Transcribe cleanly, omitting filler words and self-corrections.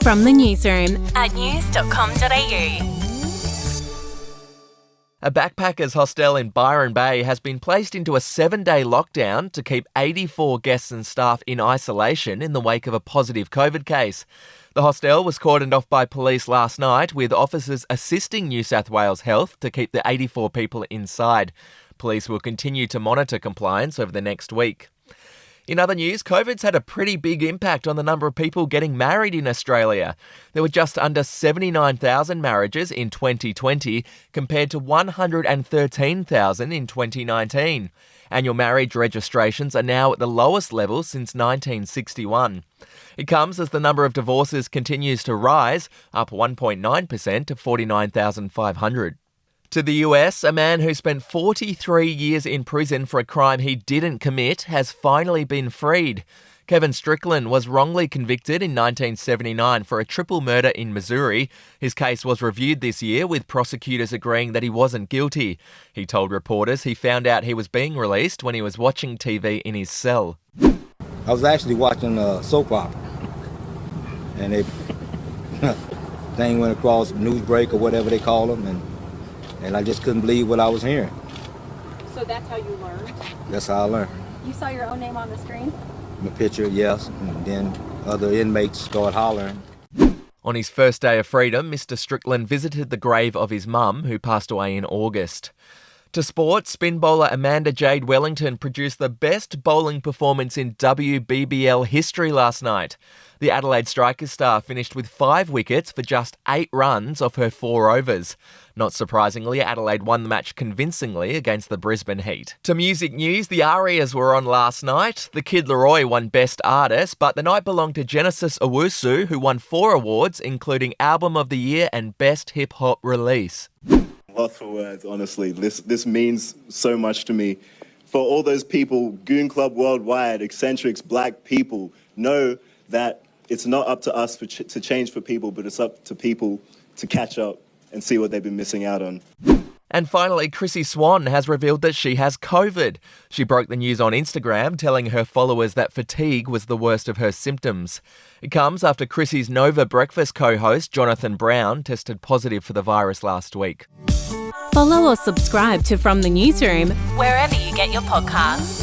From the newsroom at news.com.au. A backpackers hostel in Byron Bay has been placed into a 7-day lockdown to keep 84 guests and staff in isolation in the wake of a positive COVID case. The hostel was cordoned off by police last night, with officers assisting New South Wales Health to keep the 84 people inside. Police will continue to monitor compliance over the next week. In other news, COVID's had a pretty big impact on the number of people getting married in Australia. There were just under 79,000 marriages in 2020 compared to 113,000 in 2019. Annual marriage registrations are now at the lowest level since 1961. It comes as the number of divorces continues to rise, up 1.9% to 49,500. To the US, a man who spent 43 years in prison for a crime he didn't commit has finally been freed. Kevin Strickland was wrongly convicted in 1979 for a triple murder in Missouri. His case was reviewed this year, with prosecutors agreeing that he wasn't guilty. He told reporters he found out he was being released when he was watching TV in his cell. I was actually watching a soap opera, and they thing went across news break or whatever they call them, and I just couldn't believe what I was hearing. So that's how you learned? That's how I learned. You saw your own name on the screen? My picture, yes, and then other inmates started hollering. On his first day of freedom, Mr. Strickland visited the grave of his mum, who passed away in August. To sport, spin bowler Amanda-Jade Wellington produced the best bowling performance in WBBL history last night. The Adelaide Strikers star finished with 5 wickets for just 8 runs off her 4 overs. Not surprisingly, Adelaide won the match convincingly against the Brisbane Heat. To music news, the ARIAs were on last night. The Kid Laroi won Best Artist, but the night belonged to Genesis Owusu, who won 4 awards, including Album of the Year and Best Hip Hop Release. Lots for words, honestly. This means so much to me. For all those people, Goon Club Worldwide, eccentrics, black people, know that it's not up to us to change for people, but it's up to people to catch up and see what they've been missing out on. And finally, Chrissie Swan has revealed that she has COVID. She broke the news on Instagram, telling her followers that fatigue was the worst of her symptoms. It comes after Chrissie's Nova Breakfast co-host, Jonathan Brown, tested positive for the virus last week. Follow or subscribe to From the Newsroom wherever you get your podcasts.